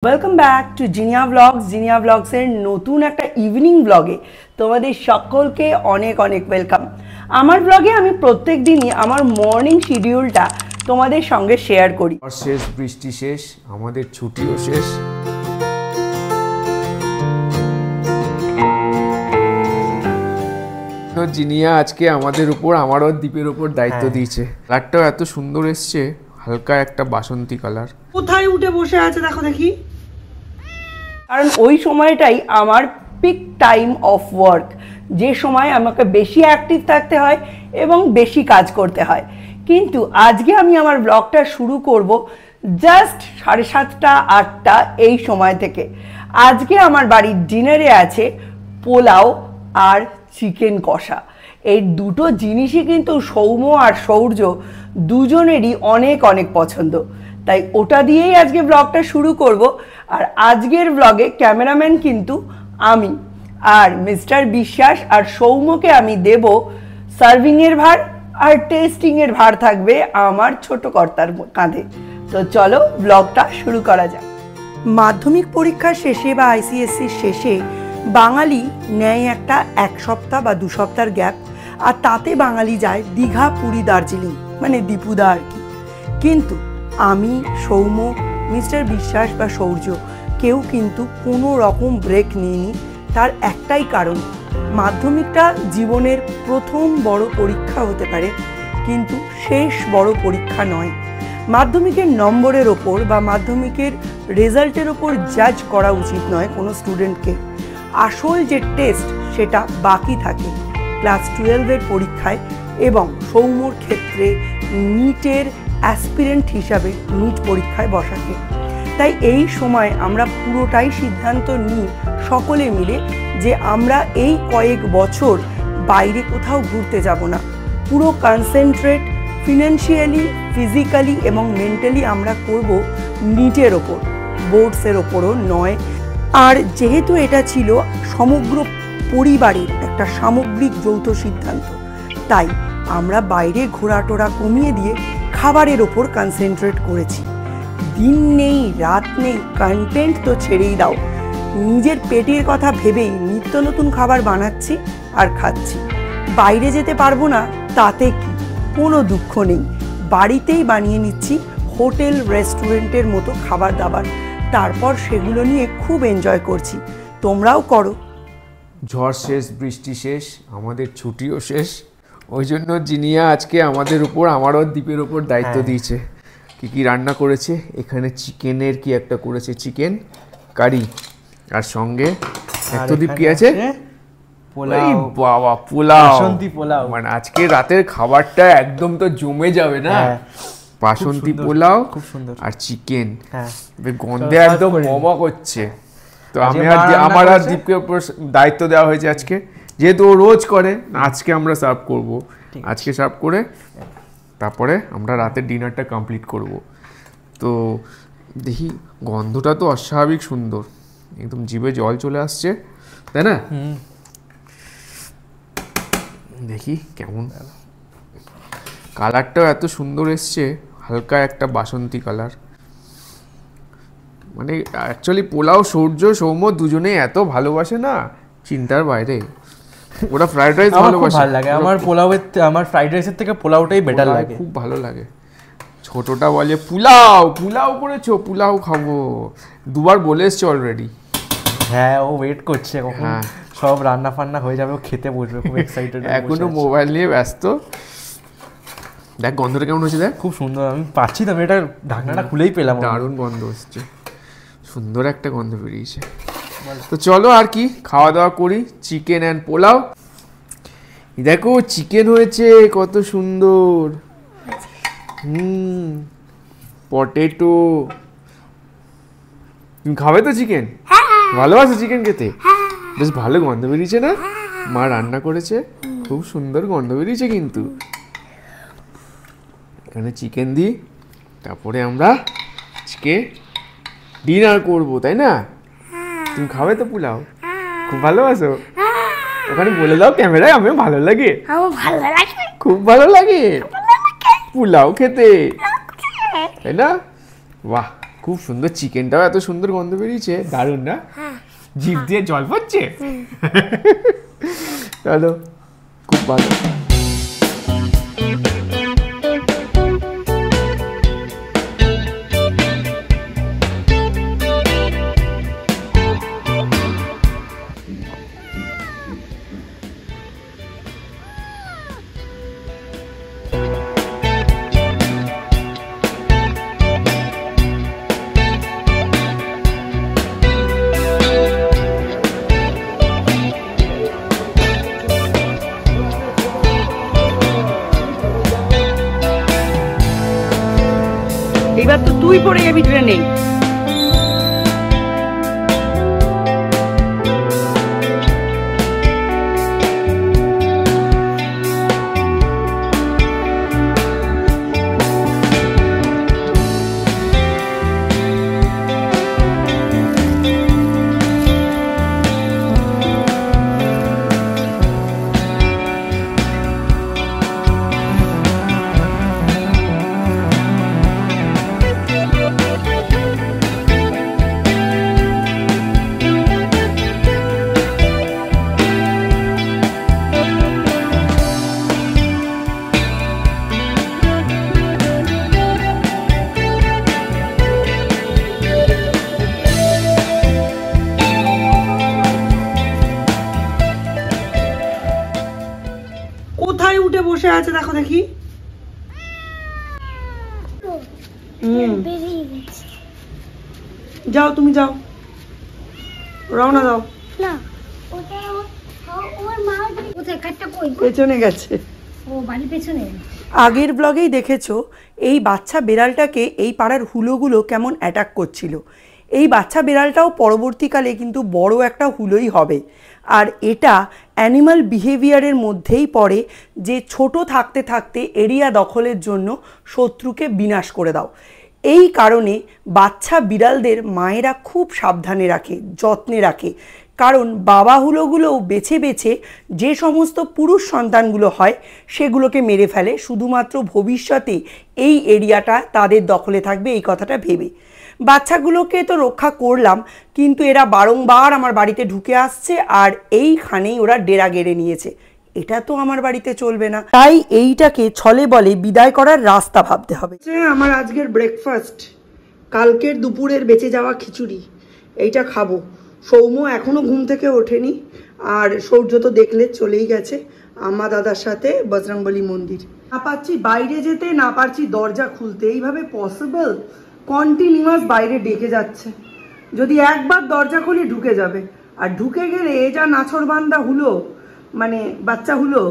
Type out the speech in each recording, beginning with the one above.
Welcome back to Jinia blogs. Jinia ব্লগসের নতুন একটা ইভিনিং ব্লগে তোমাদের সকলকে অনেক অনেক ওয়েলকাম। আমার ব্লগে আমি প্রত্যেক দিনই আমার মর্নিং শিডিউলটা তোমাদের সঙ্গে শেয়ার করি। শেষ বৃষ্টি শেষ, আমাদের ছুটিও শেষ। জিনিয়া আজকে আমাদের উপর, আমারও দ্বীপের উপর দায়িত্ব দিয়েছে। কালারটাও এত সুন্দর এসছে, হালকা একটা বাসন্তী কালার। কোথায় উঠে বসে আছে দেখো দেখি, কারণ ওই সময়টাই আমার পিক টাইম অফ ওয়ার্ক, যে সময় আমাকে বেশি অ্যাক্টিভ থাকতে হয় এবং বেশি কাজ করতে হয়। কিন্তু আজকে আমি আমার ব্লগটা শুরু করব জাস্ট 7:30 8টা এই সময় থেকে। আজকে আমার বাড়ির ডিনারে আছে পোলাও আর চিকেন কষা। এই দুটো জিনিসই কিন্তু সৌম্য আর শৌর্য দুজনেরই অনেক অনেক পছন্দ, তাই ওটা দিয়েই আজকে ব্লগটা শুরু করব। আর আজকের ব্লগে ক্যামেরাম্যান কিন্তু আমি, আর মিস্টার বিশ্বাস আর সৌম্যকে আমি দেব সার্ভিংয়ের ভার, আর টেস্টিংয়ের ভার থাকবে আমার ছোট কর্তার কাঁধে। তো চলো ব্লগটা শুরু করা যাক। মাধ্যমিক পরীক্ষার শেষে বা আইসিএসসির শেষে বাঙালি নেয় একটা 1 সপ্তাহ বা 2 সপ্তাহের গ্যাপ, আর তাতে বাঙালি যায় দীঘা, পুরী, দার্জিলিং, মানে দীপুদা আর কি। কিন্তু আমি, সৌম্য, মিস্টার বিশ্বাস বা শৌর্য কেউ কিন্তু কোনো রকম ব্রেক নিইনি। তার একটাই কারণ, মাধ্যমিকটা জীবনের প্রথম বড় পরীক্ষা হতে পারে, কিন্তু শেষ বড় পরীক্ষা নয়। মাধ্যমিকের নম্বরের ওপর বা মাধ্যমিকের রেজাল্টের ওপর জাজ করা উচিত নয় কোনো স্টুডেন্টকে। আসল যে টেস্ট সেটা বাকি থাকে ক্লাস 12-এর পরীক্ষায়, এবং সৌম্যর ক্ষেত্রে নিটের অ্যাসপিরেন্ট হিসাবে নিট পরীক্ষায় বসাকে। তাই এই সময় আমরা পুরোটাই সিদ্ধান্ত নিই সকলে মিলে যে আমরা এই কয়েক বছর বাইরে কোথাও ঘুরতে যাব না। পুরো কনসেন্ট্রেট ফিনান্সিয়ালি, ফিজিক্যালি এবং মেন্টালি আমরা করব নিটের ওপর, বোর্ডসের ওপরও নয়। আর যেহেতু এটা ছিল সমগ্র পরিবারের একটা সামগ্রিক যৌথ সিদ্ধান্ত, তাই আমরা বাইরে ঘোরাটোরা কমিয়ে দিয়ে খাবারের ওপর কনসেন্ট্রেট করেছি। দিন নেই রাত নেই, কন্টেন্ট তো ছেড়েই দাও, নিজের পেটের কথা ভেবেই নিত্য নতুন খাবার বানাচ্ছি আর খাচ্ছি। বাইরে যেতে পারবো না তাতে কি, কোনো দুঃখ নেই, বাড়িতেই বানিয়ে নিচ্ছি হোটেল রেস্টুরেন্টের মতো খাবার দাবার, তারপর সেগুলো নিয়ে খুব এনজয় করছি। তোমরাও করো। ঝড় শেষ বৃষ্টি শেষ, আমাদের ছুটিও শেষ। ওই জন্য জিনিয়া আজকে আমাদের উপর, আমারও দ্বীপের উপর দায়িত্ব দিয়েছে। কি কি রান্না করেছে, এখানে চিকেনের কি একটা করেছে, চিকেন কারি, আর সঙ্গে একটা দ্বীপ কি আছে, পোলাও। বাবা পোলাও, বাসন্তী পোলাও, মানে আজকে রাতের খাবারটা একদম তো জমে যাবে না। বাসন্তী পোলাও খুব সুন্দর, আর চিকেন গন্ধে একদম মমা করছে। তো আমি আমার আর দীপকে উপর দায়িত্ব দেওয়া হয়েছে আজকে, যেহেতু ও রোজ করে, আজকে আমরা সার্ভ করব। আজকে সার্ভ করে তারপরে আমরা রাতের ডিনারটা কমপ্লিট করব। তো দেখি, গন্ধটা তো অস্বাভাবিক সুন্দর, একদম জিভে জল চলে আসছে, তাই না? দেখি কেমন, কালারটাও এত সুন্দর এসছে, হালকা একটা বাসন্তী কালার। মানে অ্যাকচুয়ালি পোলাও সৌম্য দুজনেই এত ভালোবাসে না, চিন্তার বাইরে। ওরা ফ্রাইড রাইস ভালোবাসে, ভালো লাগে আমার পোলাওয়ের, আমার ফ্রাইড রাইসের থেকে পোলাওটাই বেটার লাগে, খুব ভালো লাগে। ছোটটা বলে পোলাও করেছো, পোলাও খাবো, দুবার বলে এসছে অলরেডি। হ্যাঁ, ও ওয়েট করছে কখন সব রান্না ফান্না হয়ে যাবে, ও খেতে বসবে, খুব এক্সাইটেড। এখনো মোবাইল নিয়ে ব্যস্ত। দেখ গন্ধটা কেমন হয়েছে, দেখ খুব সুন্দর। আমি পাচ্ছি না, আমি এটা ঢাকনাটা খুলেই পেলাম, দারুণ গন্ধ হচ্ছে, সুন্দর একটা গন্ধ বেরিয়েছে। তো চলো আর কি, খাওয়া দাওয়া করি। Chicken and pulao. দেখো চিকেন হয়েছে কত সুন্দর, পটেটো। তুমি খাবে তো চিকেন? ভালোবাসো চিকেন খেতে? বেশ ভালো গন্ধ বেরিয়েছে না? মা রান্না করেছে, খুব সুন্দর গন্ধ বেরিয়েছে। কিন্তু এখানে চিকেন দিই, তারপরে আমরা আজকে ডিনার করবো, তাই না? তুমি খাবে তো পোলাও? খুব ভালোবাসো? ওখানে বলে দাও ক্যামেরায়, আমি ভালো লাগে, খুব ভালো লাগে পোলাও খেতে, তাই না? বাহ, খুব সুন্দর, চিকেনটাও এত সুন্দর গন্ধ বেরিয়েছে, দারুণ না? জিভ দিয়ে জল পড়ছে। চলো, খুব ভালো। এবার তো তুই পড়ে যাবি ট্রেনে। কোথায় উঠে বসে আছে দেখো দেখি। যাও তুমি যাও, রওনা দাও। পেছনে গেছে, আগের ব্লগেই দেখেছো এই বাচ্চা বিড়ালটাকে এই পাড়ার হুলোগুলো কেমন অ্যাটাক করছিল। এই বাচ্চা বিড়ালটাও পরবর্তীকালে কিন্তু বড় একটা হুলোই হবে। আর এটা অ্যানিমাল বিহেভিয়ারের মধ্যেই পড়ে যে ছোট থাকতে থাকতে এরিয়া দখলের জন্য শত্রুকে বিনাশ করে দাও। এই কারণে বাচ্চা বিড়ালদের মায়েরা খুব সাবধানে রাখে, যত্নে রাখে। কারণ বাবা হুলোগুলোও বেছে বেছে যে সমস্ত পুরুষ সন্তানগুলো হয় সেগুলোকে মেরে ফেলে, শুধুমাত্র ভবিষ্যতে এই এরিয়াটা তাদের দখলে থাকবে এই কথাটা ভেবে। বাচ্চাগুলোকে তো রক্ষা করলাম, কিন্তু এরা বারংবার আমার বাড়িতে ঢুকে আসছে আর এইখানেই ওরা ডেরা গেড়ে নিয়েছে। এটা তো আমার বাড়িতে চলবে না, তাই এইটাকে ছলে বলে বিদায় করার রাস্তা ভাবতে হবে। আমার আজকের ব্রেকফাস্ট কালকের দুপুরের বেঁচে যাওয়া খিচুড়ি, এইটা খাবো। সৌম্য এখনো ঘুম থেকে ওঠেনি, আর সূর্য তো দেখলে চলেই গেছে আম্মা দাদার সাথে বজরংবলী মন্দির। না পারছি বাইরে যেতে, না পারছি দরজা খুলতে, এইভাবে পসিবল? কন্টিনিউয়াস বাইরে ডেকে যাচ্ছে। যদি একবার দরজা খুলি ঢুকে যাবে, আর ঢুকে গেলে এ যা নাছরবান্দা হুলো, মানে বাচ্চা হুলো,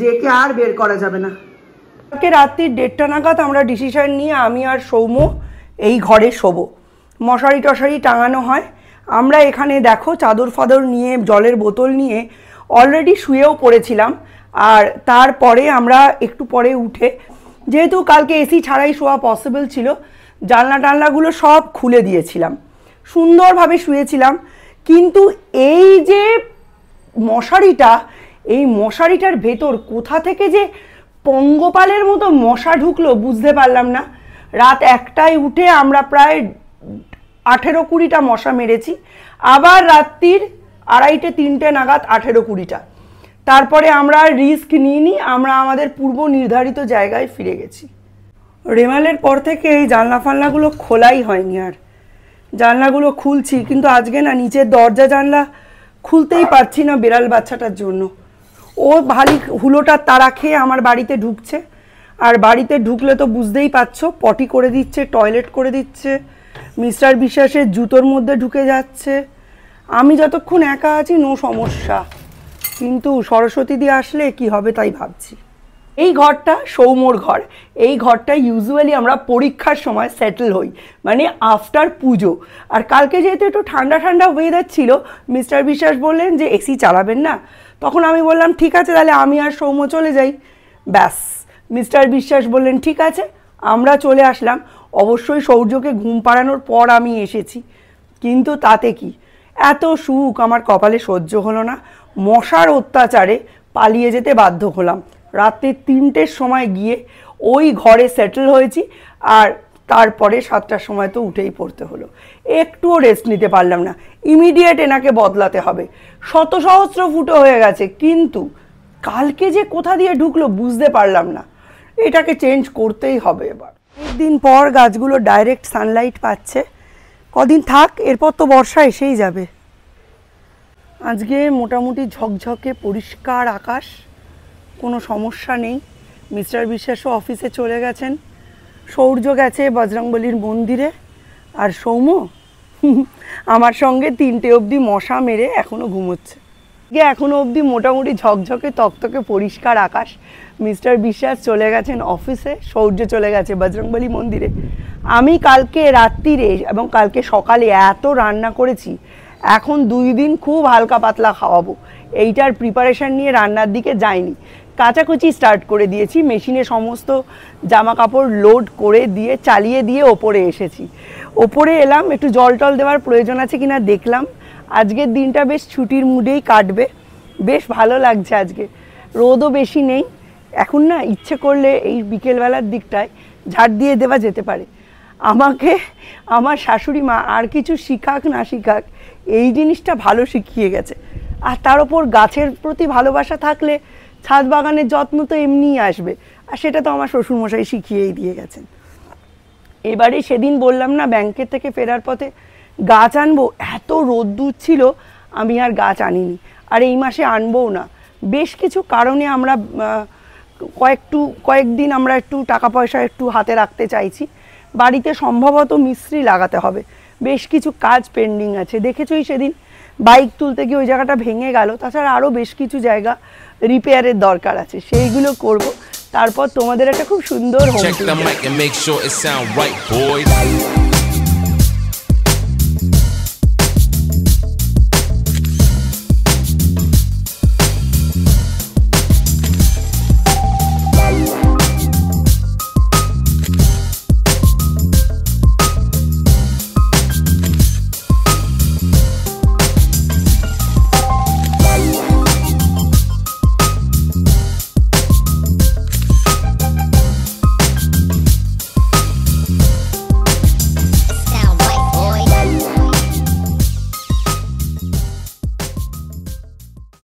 যে কে আর বের করা যাবে না। কালকে রাত্রি 1:30 নাগাদ আমরা ডিসিশন নিয়ে আমি আর সৌম্য এই ঘরে শোবো। মশারি টশারি টাঙানো হয়, আমরা এখানে দেখো চাদর ফাদর নিয়ে জলের বোতল নিয়ে অলরেডি শুয়েও পড়েছিলাম। আর তারপরে আমরা একটু পরে উঠে, যেহেতু কালকে এসি ছাড়াই শোয়া পসিবল ছিল, জানলা টানলাগুলো সব খুলে দিয়েছিলাম, সুন্দরভাবে শুয়েছিলাম। কিন্তু এই যে মশারিটা, এই মশারিটার ভেতর কোথা থেকে যে পঙ্গপালের মতো মশা ঢুকলো বুঝতে পারলাম না। রাত 1টায় উঠে আমরা প্রায় 18-20টা মশা মেরেছি, আবার রাত্রির 2:30-3টে নাগাদ 18-20টা। তারপরে আমরা রিস্ক নিইনি, আমরা আমাদের পূর্ব নির্ধারিত জায়গায় ফিরে গেছি। রেমালের পর থেকে এই জানলা ফানলাগুলো খোলাই হয়নি, আর জানলাগুলো খুলছি কিন্তু আজকে না নিচের দরজা জানলা খুলতেই পারছি না বিড়াল বাচ্চাটার জন্য। ও ভালি হুলোটা তাড়া খেয়ে আমার বাড়িতে ঢুকছে, আর বাড়িতে ঢুকলে তো বুঝতেই পারছো পটি করে দিচ্ছে, টয়লেট করে দিচ্ছে, মিস্টার বিশ্বাসের জুতোর মধ্যে ঢুকে যাচ্ছে। আমি যতক্ষণ একা আছি নো সমস্যা, কিন্তু সরস্বতী দিয়ে আসলে কি হবে তাই ভাবছি। এই ঘরটা সৌম্যর ঘর, এই ঘরটা ইউজুয়ালি আমরা পরীক্ষার সময় সেটেল হই, মানে আফটার পুজো। আর কালকে যেহেতু একটু ঠান্ডা ঠান্ডা ওয়েদার ছিল, মিস্টার বিশ্বাস বললেন যে এসি চালাবেন না, তখন আমি বললাম ঠিক আছে তাহলে আমি আর সৌম্য চলে যাই। ব্যাস, মিস্টার বিশ্বাস বললেন ঠিক আছে, আমরা চলে আসলাম। অবশ্যই সৌর্যকে ঘুম পাড়ানোর পর আমি এসেছি, কিন্তু তাতে কি, এত সুখ আমার কপালে সহ্য হলো না। মশার অত্যাচারে পালিয়ে যেতে বাধ্য হলাম। রাত্রি 3টের সময় গিয়ে ওই ঘরে সেটেল হয়েছি। আর তারপরে 7টার সময় তো উঠেই পড়তে হলো, একটুও রেস্ট নিতে পারলাম না। ইমিডিয়েট এনাকে বদলাতে হবে, শত সহস্র ফুটো হয়ে গেছে, কিন্তু কালকে যে কোথা দিয়ে ঢুকলো বুঝতে পারলাম না, এটাকে চেঞ্জ করতেই হবে এবার। একদিন পর গাছগুলো ডাইরেক্ট সানলাইট পাচ্ছে, কদিন থাক, এরপর তো বর্ষা এসেই যাবে। আজকে মোটামুটি ঝকঝকে পরিষ্কার আকাশ, কোনো সমস্যা নেই। মিস্টার বিশ্বাসও অফিসে চলে গেছেন, সৌর্য গেছে বজরংবলীর মন্দিরে, আর সৌম্য আমার সঙ্গে 3টে অবধি মশা মেরে এখনও ঘুমোচ্ছে। এখনও অবধি মোটামুটি ঝকঝকে তকতকে পরিষ্কার আকাশ। মিস্টার বিশ্বাস চলে গেছেন অফিসে, সৌর্য চলে গেছে বজরংবলী মন্দিরে। আমি কালকে রাত্রিরে এবং কালকে সকালে এত রান্না করেছি, এখন 2 দিন খুব হালকা পাতলা খাওয়াবো, এইটার প্রিপারেশান নিয়ে রান্নার দিকে যাইনি। কাচাকুচি স্টার্ট করে দিয়েছি, মেশিনে সমস্ত জামা কাপড় লোড করে দিয়ে চালিয়ে দিয়ে ওপরে এসেছি। ওপরে এলাম, একটু জল টল দেওয়ার প্রয়োজন আছে কিনা দেখলাম। আজকের দিনটা বেশ ছুটির মুডেই কাটবে, বেশ ভালো লাগছে আজকে, রোদও বেশি নেই। এখন না ইচ্ছে করলে এই বিকেলবেলার দিকটায় ঝাড় দিয়ে দেওয়া যেতে পারে। আমাকে আমার শাশুড়ি মা আর কিছু শিখাক না শিখাক, এই জিনিসটা ভালো শিখিয়ে গেছে। আর তার ওপর গাছের প্রতি ভালোবাসা থাকলে ছাদ বাগানের যত্ন তো এমনিই আসবে, আর সেটা তো আমার শ্বশুরমশাই শিখিয়েই দিয়ে গেছেন। এবারে সেদিন বললাম না ব্যাংকের থেকে ফেরার পথে গাছ আনবো, এত রোদ্দুর ছিল আমি আর গাছ আনিনি, আর এই মাসে আনবও না। বেশ কিছু কারণে আমরা কয়েকদিন আমরা একটু টাকা পয়সা একটু হাতে রাখতে চাইছি। বাড়িতে সম্ভবত মিস্ত্রি লাগাতে হবে, বেশ কিছু কাজ পেন্ডিং আছে। দেখেছই সেদিন বাইক তুলতে গিয়ে ওই জায়গাটা ভেঙে গেল, তাছাড়া আরও বেশ কিছু জায়গা রিপেয়ারের দরকার আছে, সেইগুলো করব। তারপর তোমাদের একটা খুব সুন্দর হোম